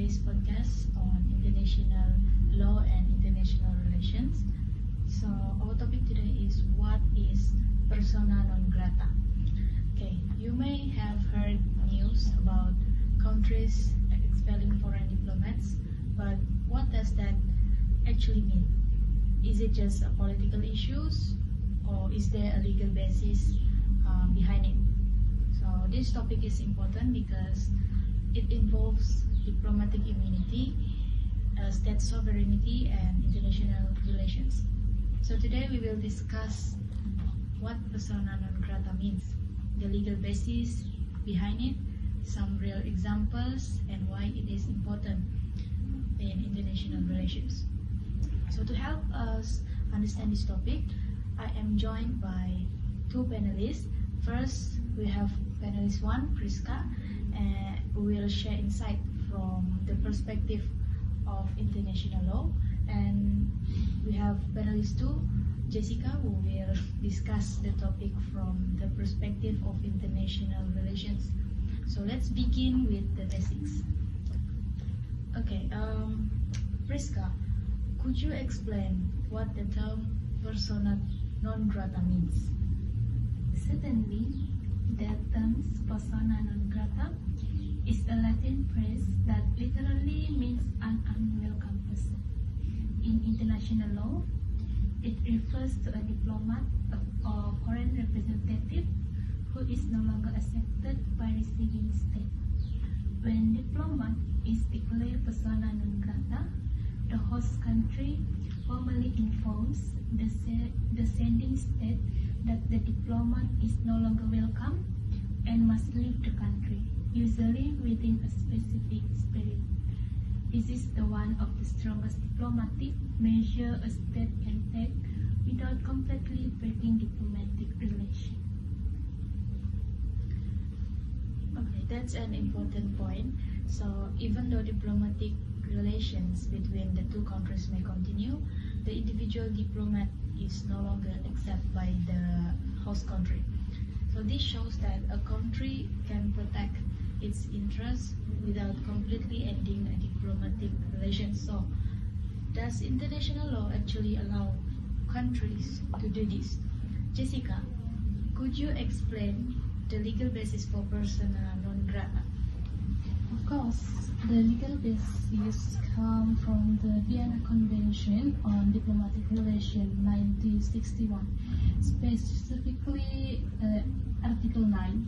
today's podcast on international law and international relations. So our topic today is what is persona non grata. Okay, you may have heard news about countries expelling foreign diplomats, but what does that actually mean? Is it just a political issues, or is there a legal basis behind it? So this topic is important because it involves diplomatic immunity, state sovereignty, and international relations. So today we will discuss what persona non grata means, the legal basis behind it, some real examples, and why it is important in international relations. So to help us understand this topic, I am joined by two panelists. First, we have panelist 1, PRISKA, who will share insight from the perspective of international law, and we have panelist 2, Jessica, who will discuss the topic from the perspective of international relations. So let's begin with the basics. Okay, PRISKA, could you explain what the term persona non grata means? Certainly, the term persona non grata is a Latin phrase that literally means an unwelcome person. In international law, it refers to a diplomat or foreign representative who is no longer accepted by receiving state. When diplomat is declared persona non grata, the host country formally informs the sending state that the diplomat is no longer welcome and must leave the country, usually within a specific period. This is the one of the strongest diplomatic measure a state can take without completely breaking diplomatic relations. Okay, that's an important point. So even though diplomatic relations between the two countries may continue, the individual diplomat is no longer accepted by the host country. So this shows that a country can protect its interests without completely ending a diplomatic relation. So does international law actually allow countries to do this? Jessica, could you explain the legal basis for persona non grata? Of course, the legal basis come from the Vienna Convention on Diplomatic Relations 1961, specifically Article 9.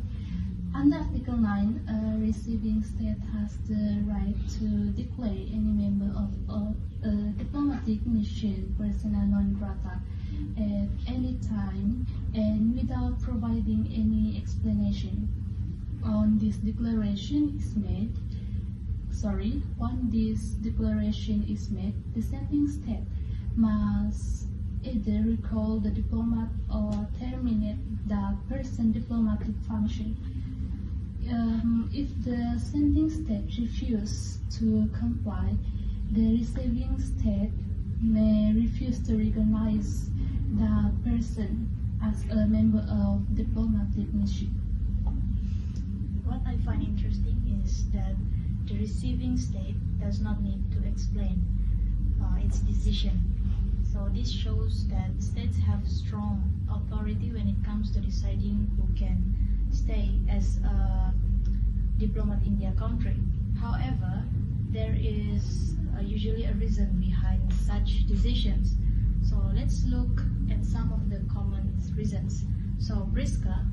Under Article 9, a receiving state has the right to declare any member of a diplomatic mission persona non grata at any time and without providing any explanation. When this declaration is made, the sending state must either recall the diplomat or terminate that person's diplomatic function. If the sending state refuses to comply, the receiving state may refuse to recognize that person as a member of diplomatic mission. What I find interesting is that the receiving state does not need to explain its decision. So this shows that states have strong authority when it comes to deciding who can stay as a diplomat in their country. However, there is usually a reason behind such decisions. So let's look at some of the common reasons. So PRISKA,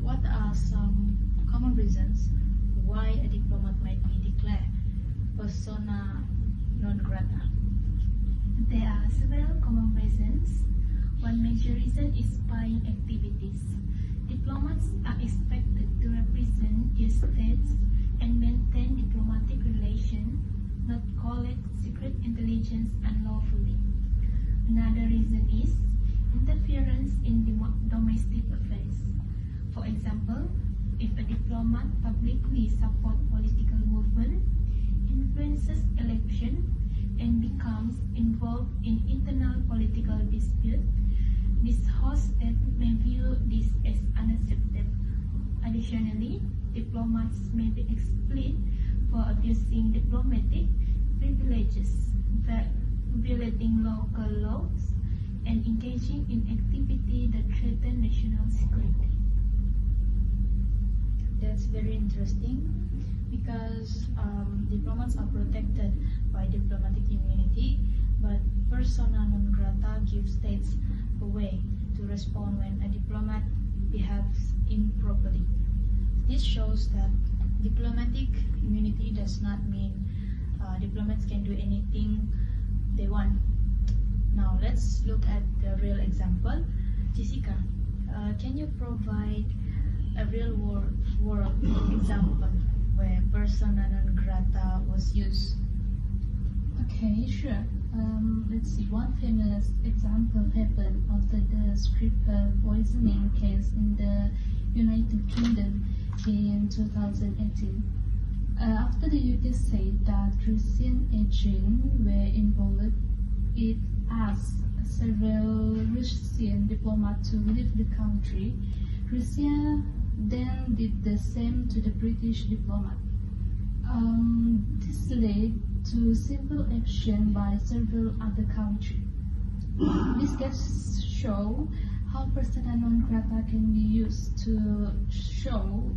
what are some common reasons why a diplomat might be declared persona non grata? There are several common reasons. One major reason is spying activities. Diplomats are expected to represent their states and maintain diplomatic relations, not collect secret intelligence unlawfully. Another reason is interference in domestic affairs. For example, if a diplomat publicly supports political movement, influences election, and becomes involved in internal political dispute, this host state may view this as unacceptable. Additionally, diplomats may be exploited for abusing diplomatic privileges, violating local laws, and engaging in activity that threaten national security. That's very interesting because diplomats are protected by diplomatic immunity, but persona non grata gives states a way to respond when a diplomat behaves improperly. This shows that diplomatic immunity does not mean diplomats can do anything they want. Now let's look at the real example. Jessica, can you provide a real world example where persona non grata was used? Okay, sure. Let's see. One famous example happened after the Skripal poisoning case in the United Kingdom in 2018. After the UK said that Russian agents were involved, it asked several Russian diplomats to leave the country. Russia then did the same to the British diplomat. This led to civil action by several other countries. This case show how persona non grata can be used to show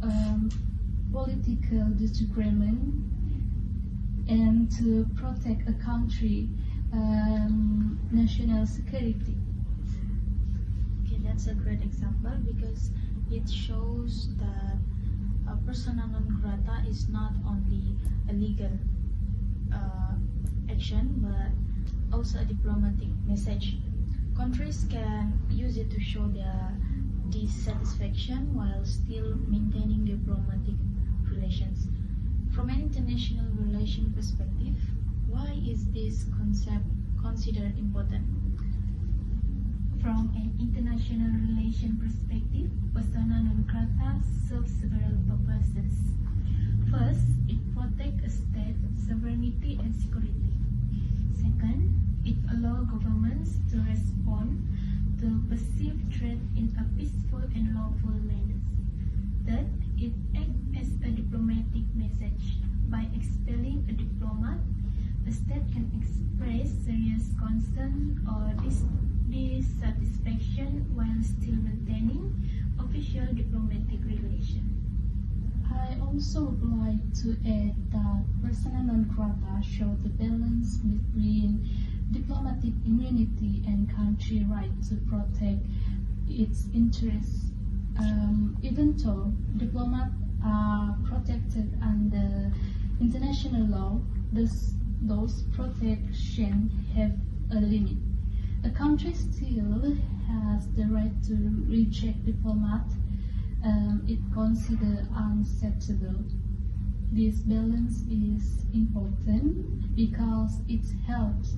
political disagreement and to protect a country national security. Okay, that's a great example because it shows that a persona non grata is not only a legal action but also a diplomatic message. Countries can use it to show their dissatisfaction while still maintaining diplomatic relations. From an international relation perspective, why is this concept considered important? From an international relation perspective, persona non grata serves several purposes. First, it protects a state's sovereignty and security. Second, it allows governments to respond to perceived threat in a peaceful and lawful manner. Third, it acts as a diplomatic message. By expelling a diplomat, the state can express serious concern or dissatisfaction while still maintaining official diplomatic relations. I also would like to add that persona non grata show the balance between diplomatic immunity and country right to protect its interests. Even though diplomats are protected under international law, those protections have a limit. A country still has the right to reject diplomats it considers unacceptable. This balance is important because it helps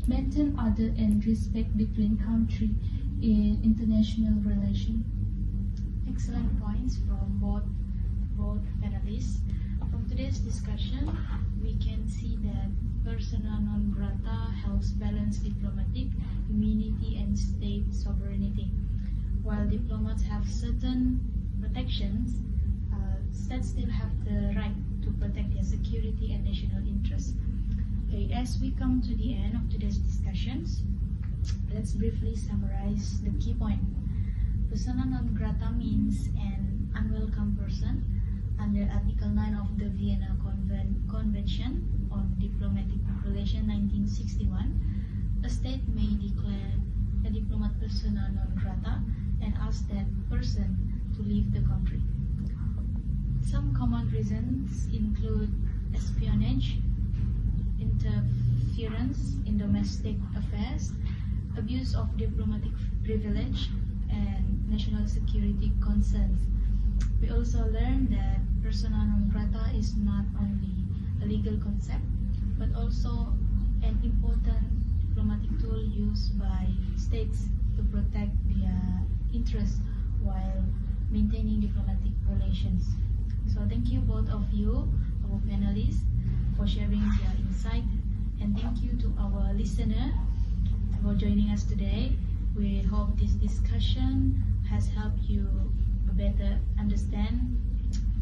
maintain order and respect between countries in international relations. Excellent points from both panelists. From today's discussion, we can see that persona non grata helps balance diplomatic immunity and state sovereignty. While diplomats have certain protections, states still have the right to protect their security and national interests. Okay, as we come to the end of today's discussions, let's briefly summarize the key point. Persona non grata means an unwelcome person. Under Article 9 of the Vienna Convention on Diplomatic Relations 1961, a state may declare a diplomat persona non grata and ask that person to leave the country. Some common reasons include espionage, interference in domestic affairs, abuse of diplomatic privilege, and national security concerns. We also learned that persona non grata is not only a legal concept, but also an important diplomatic tool used by states to protect their interests while maintaining diplomatic relations. So thank you both of you, our panelists, for sharing your insight, and thank you to our listener for joining us today. We hope this discussion has helped you better understand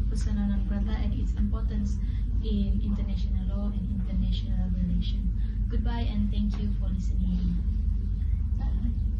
persona non grata and its importance in international law and international relations. Goodbye and thank you for listening. Bye.